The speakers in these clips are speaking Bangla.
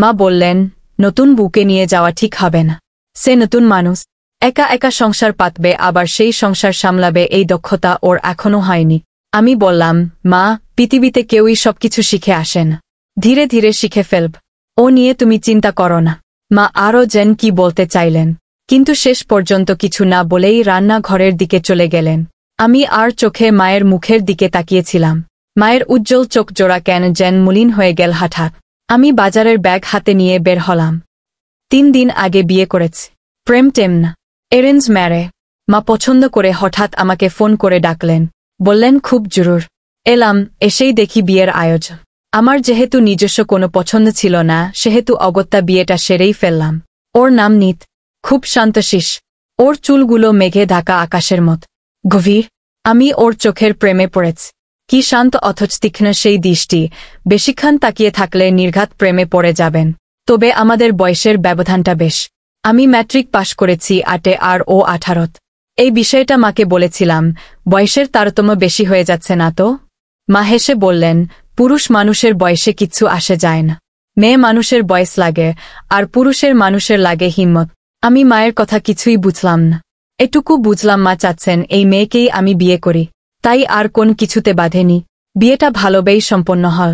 মা বললেন, নতুন বউকে নিয়ে যাওয়া ঠিক হবে না। সে নতুন মানুষ, একা একা সংসার পাতবে, আবার সেই সংসার সামলাবে, এই দক্ষতা ওর এখনো হয়নি। আমি বললাম, মা, পৃথিবীতে কেউই সবকিছু শিখে আসে না, ধীরে ধীরে শিখে ফেলব, ও নিয়ে তুমি চিন্তা করো না। মা আরও যেন কি বলতে চাইলেন, কিন্তু শেষ পর্যন্ত কিছু না বলেই রান্নাঘরের দিকে চলে গেলেন। আমি আর চোখে মায়ের মুখের দিকে তাকিয়েছিলাম। মায়ের উজ্জ্বল চোখ জোড়া কেন যেন মলিন হয়ে গেল হঠাৎ। আমি বাজারের ব্যাগ হাতে নিয়ে বের হলাম। 3 দিন আগে বিয়ে করেছি, প্রেম টেম না, অ্যারেঞ্জ ম্যারেজ। মা পছন্দ করে হঠাৎ আমাকে ফোন করে ডাকলেন, বললেন খুব জরুর। এলাম, এসেই দেখি বিয়ের আয়োজন। আমার যেহেতু নিজস্ব কোনো পছন্দ ছিল না, সেহেতু অগত্যা বিয়েটা সেরেই ফেললাম। ওর নাম নিত, খুব শান্তশিষ্ট, ওর চুলগুলো মেঘে ঢাকা আকাশের মত গভীর। আমি ওর চোখের প্রেমে পড়েছি। কি শান্ত অথচ তীক্ষ্ণ সেই দৃষ্টি, বেশিক্ষণ তাকিয়ে থাকলে নির্ঘাত প্রেমে পড়ে যাবেন। তবে আমাদের বয়সের ব্যবধানটা বেশ। আমি ম্যাট্রিক পাশ করেছি 8 আর ও 18। এই বিষয়টা মাকে বলেছিলাম, বয়সের তারতম্য বেশি হয়ে যাচ্ছে না তো? মা হেসে বললেন, পুরুষ মানুষের বয়সে কিচ্ছু আসে যায় না, মেয়ে মানুষের বয়স লাগে, আর পুরুষের মানুষের লাগে হিম্মত। আমি মায়ের কথা কিছুই বুঝলাম না। এটুকু বুঝলাম মা চাচ্ছেন এই মেয়েকেই আমি বিয়ে করি, তাই আর কোন কিছুতে বাধেনি। বিয়েটা ভালোবেই সম্পন্ন হল।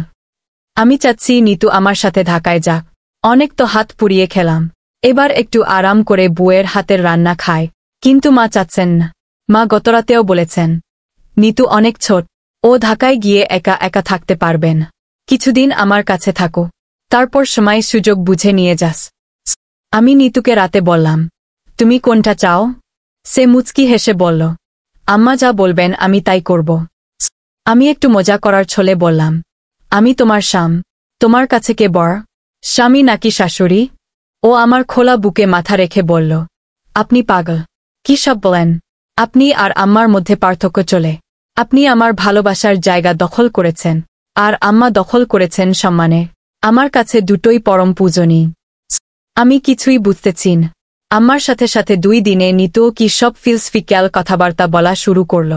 আমি চাচ্ছি নিতু আমার সাথে ঢাকায় যাক। অনেক তো হাত পুড়িয়ে খেলাম, এবার একটু আরাম করে বুয়ের হাতের রান্না খায়। কিন্তু মা চাচ্ছেন না। মা গতরাতেও বলেছেন, নিতু অনেক ছোট, ও ঢাকায় গিয়ে একা একা থাকতে পারবে না, কিছুদিন আমার কাছে থাকো, তারপর সময় সুযোগ বুঝে নিয়ে যাস। আমি নিতুকে রাতে বললাম, তুমি কোনটা চাও? সে মুচকি হেসে বলল, আম্মা যা বলবেন আমি তাই করব। আমি একটু মজা করার ছলে বললাম, আমি তোমার স্বামী, তোমার কাছে কে বর, স্বামী নাকি শাশুড়ি? ও আমার খোলা বুকে মাথা রেখে বলল, আপনি পাগল, কি সব বলেন? আপনি আর আম্মার মধ্যে পার্থক্য চলে। আপনি আমার ভালোবাসার জায়গা দখল করেছেন, আর আম্মা দখল করেছেন সম্মানে। আমার কাছে দুটোই পরম পূজনীয়। আমি কিছুই বুঝতেছি না। আম্মার সাথে সাথে 2 দিনে নিতুও কি সব ফিলসফিক্যাল কথাবার্তা বলা শুরু করল।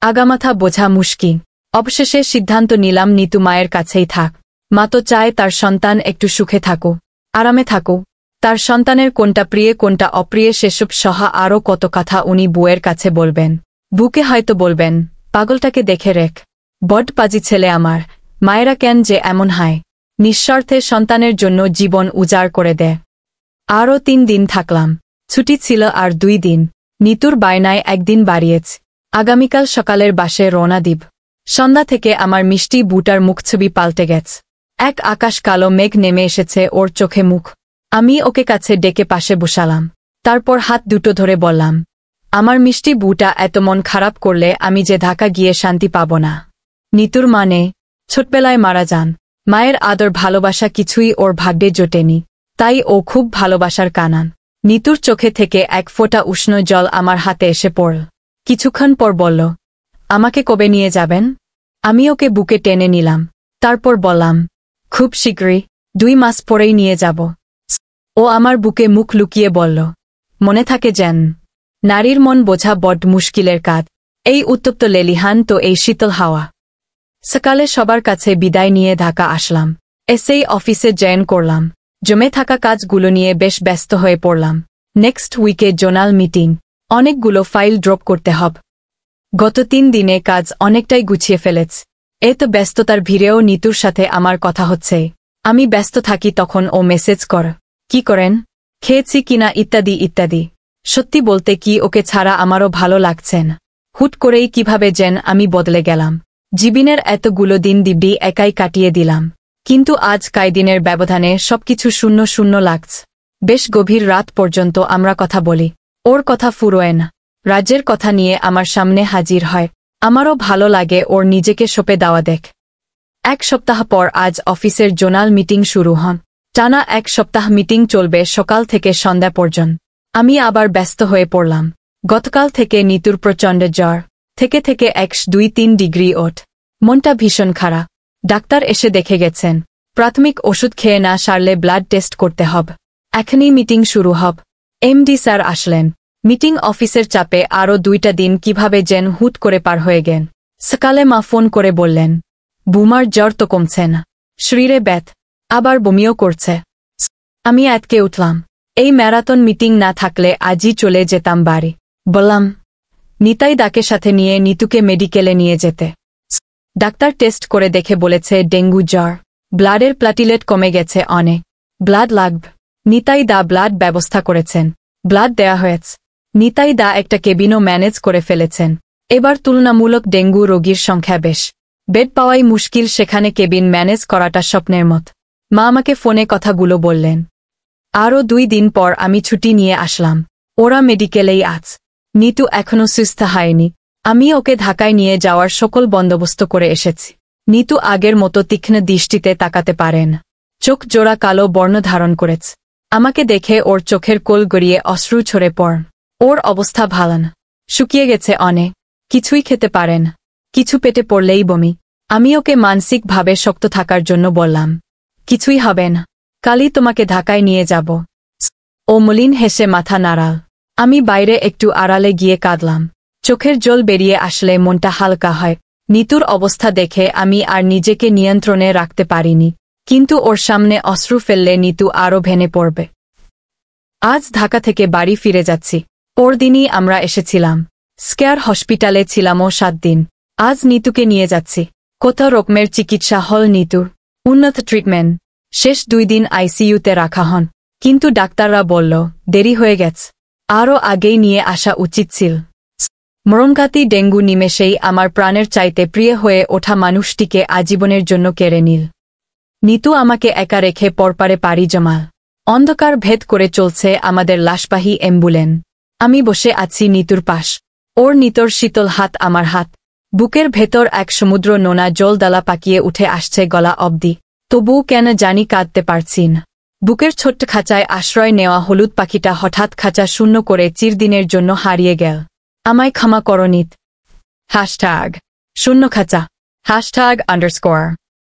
আগামাথা বোঝা মুশকিল। অবশেষে সিদ্ধান্ত নিলাম নিতু মায়ের কাছেই থাক। মা তো চায় তার সন্তান একটু সুখে থাকুক, আরামে থাকুক। তার সন্তানের কোনটা প্রিয় কোনটা অপ্রিয় সেসব সহ আরও কত কথা উনি বুয়ের কাছে বলবেন। বুকে হয়তো বলবেন, পাগলটাকে দেখে রেখ, বড পাজি ছেলে আমার। মায়েরা কেন যে এমন হয়, নিঃস্বার্থে সন্তানের জন্য জীবন উজাড় করে দেয়। আরও 3 দিন থাকলাম। ছুটি ছিল আর 2 দিন। নিতুর বায়নায় 1 দিন বাড়িয়েছে। আগামীকাল সকালের বাসে রওনা দিব। সন্ধ্যা থেকে আমার মিষ্টি বুটার মুখছবি পাল্টে গেছে। এক আকাশ কালো মেঘ নেমে এসেছে ওর চোখে মুখ। আমি ওকে কাছে ডেকে পাশে বসালাম। তারপর হাত দুটো ধরে বললাম, আমার মিষ্টি বুটা এত মন খারাপ করলে আমি যে ঢাকা গিয়ে শান্তি পাব না। নিতুর মানে ছোটবেলায় মারা যান। মায়ের আদর ভালোবাসা কিছুই ওর ভাগ্যে জোটেনি, তাই ও খুব ভালোবাসার কানান। নিতুর চোখে থেকে 1 ফোঁটা উষ্ণ জল আমার হাতে এসে পড়ল। কিছুক্ষণ পর বলল, আমাকে কবে নিয়ে যাবেন? আমি ওকে বুকে টেনে নিলাম। তারপর বললাম, খুব শীঘ্রই, 2 মাস পরেই নিয়ে যাব। ও আমার বুকে মুখ লুকিয়ে বলল, মনে থাকে যেন। নারীর মন বোঝা বড মুশকিলের কাজ। এই উত্তপ্ত লেলিহান তো এই শীতল হাওয়া। সকালে সবার কাছে বিদায় নিয়ে ঢাকা আসলাম। এসেই অফিসে জয়েন করলাম। জমে থাকা কাজগুলো নিয়ে বেশ ব্যস্ত হয়ে পড়লাম। নেক্সট উইকে জোনাল মিটিং, অনেকগুলো ফাইল ড্রপ করতে হবে। গত 3 দিনে কাজ অনেকটাই গুছিয়ে ফেলেছে। এত ব্যস্ততার ভিড়েও নিতুর সাথে আমার কথা হচ্ছে। আমি ব্যস্ত থাকি তখন ও মেসেজ কর, কি করেন, খেয়েছি কিনা ইত্যাদি ইত্যাদি। সত্যি বলতে কি ওকে ছাড়া আমারও ভালো লাগছে না। হুট করেই কিভাবে যেন আমি বদলে গেলাম। জীবনের এতগুলো দিন দিব্যি একাই কাটিয়ে দিলাম, কিন্তু আজ কয়েকদিনের ব্যবধানে সবকিছু শূন্য শূন্য লাগছে। বেশ গভীর রাত পর্যন্ত আমরা কথা বলি। ওর কথা ফুরোয় না। রাজ্যের কথা নিয়ে আমার সামনে হাজির হয়। আমারও ভালো লাগে ওর নিজেকে সঁপে দেওয়া দেখ। 1 সপ্তাহ পর আজ অফিসের জোনাল মিটিং শুরু হন। টানা 1 সপ্তাহ মিটিং চলবে সকাল থেকে সন্ধ্যা পর্যন্ত। আমি আবার ব্যস্ত হয়ে পড়লাম। গতকাল থেকে নিতুর প্রচণ্ড জ্বর, থেকে থেকে 102-3 ডিগ্রি ওঠ। মনটা ভীষণ খারাপ। ডাক্তার এসে দেখে গেছেন, প্রাথমিক ওষুধ খেয়ে না সারলে ব্লাড টেস্ট করতে হবে। এখনই মিটিং শুরু হবে। এমডি স্যার আসলেন। মিটিং অফিসের চাপে আরও 2টা দিন কিভাবে যেন হুট করে পার হয়ে গেল। সকালে মা ফোন করে বললেন, বুমার জ্বর তো কমছে না, শরীরে ব্যথা, আবার বমিও করছে। আমি আটকে উঠলাম। এই ম্যারাথন মিটিং না থাকলে আজই চলে যেতাম বাড়ি। বললাম নিতাই দাকে সাথে নিয়ে নিতুকে মেডিকেলে নিয়ে যেতে। ডাক্তার টেস্ট করে দেখে বলেছে ডেঙ্গু জ্বর, ব্লাডের প্লাটিলেট কমে গেছে অনেক, ব্লাড লাগবে। নিতাই দা ব্লাড ব্যবস্থা করেছেন, ব্লাড দেয়া হয়েছে। নিতাই দা একটা কেবিনও ম্যানেজ করে ফেলেছেন। এবার তুলনামূলক ডেঙ্গু রোগীর সংখ্যা বেশ, বেড পাওয়াই মুশকিল, সেখানে কেবিন ম্যানেজ করাটা স্বপ্নের মত। মা আমাকে ফোনে কথাগুলো বললেন। আরও 2 দিন পর আমি ছুটি নিয়ে আসলাম। ওরা মেডিকেলেই আছ। নিতু এখনো সুস্থ হয়নি। আমি ওকে ঢাকায় নিয়ে যাওয়ার সকল বন্দোবস্ত করে এসেছি। নিতু আগের মতো তীক্ষ্ণ দৃষ্টিতে তাকাতে পারেন, চোখ জোড়া কালো বর্ণ ধারণ করেছে। আমাকে দেখে ওর চোখের কোল গড়িয়ে অশ্রু ঝরে পড়ন। ওর অবস্থা ভালো না, শুকিয়ে গেছে অনেক, কিছুই খেতে পারেন, কিছু পেটে পড়লেই বমি। আমি ওকে মানসিকভাবে শক্ত থাকার জন্য বললাম, কিছুই হবে না, কালই তোমাকে ঢাকায় নিয়ে যাব। ও মলিন হেসে মাথা নাড়াল। আমি বাইরে একটু আড়ালে গিয়ে কাঁদলাম। চোখের জল বেরিয়ে আসলে মনটা হালকা হয়। নিতুর অবস্থা দেখে আমি আর নিজেকে নিয়ন্ত্রণে রাখতে পারিনি, কিন্তু ওর সামনে অশ্রু ফেললে নিতু আরও ভেঙে পড়বে। আজ ঢাকা থেকে বাড়ি ফিরে যাচ্ছি। ওর দিনই আমরা এসেছিলাম। স্কেয়ার হসপিটালে ছিলামও 7 দিন। আজ নিতুকে নিয়ে যাচ্ছি। কত রকমের চিকিৎসা হল নিতুর, উন্নত ট্রিটমেন্ট। শেষ 2 দিন আইসিইউতে রাখা হন, কিন্তু ডাক্তাররা বলল দেরি হয়ে গেছে, আরও আগেই নিয়ে আসা উচিত ছিল। মরণঘাতী ডেঙ্গু নিমেষেই আমার প্রাণের চাইতে প্রিয় হয়ে ওঠা মানুষটিকে আজীবনের জন্য কেড়ে নিল। নিতু আমাকে একা রেখে পরপারে পাড়ি জমাল। অন্ধকার ভেদ করে চলছে আমাদের লাশবাহী অ্যাম্বুলেন্স। আমি বসে আছি নিতুর পাশ। ওর নিতর শীতল হাত আমার হাত। বুকের ভেতর এক সমুদ্র নোনা জলদালা পাকিয়ে উঠে আসছে গলা অবধি। তবুও কেন জানি কাঁদতে পারছি না। বুকের ছোট্ট খাঁচায় আশ্রয় নেওয়া হলুদ পাখিটা হঠাৎ খাঁচা শূন্য করে চিরদিনের জন্য হারিয়ে গেল। আমায় ক্ষমা করো নিত। # শূন্য খাঁচা #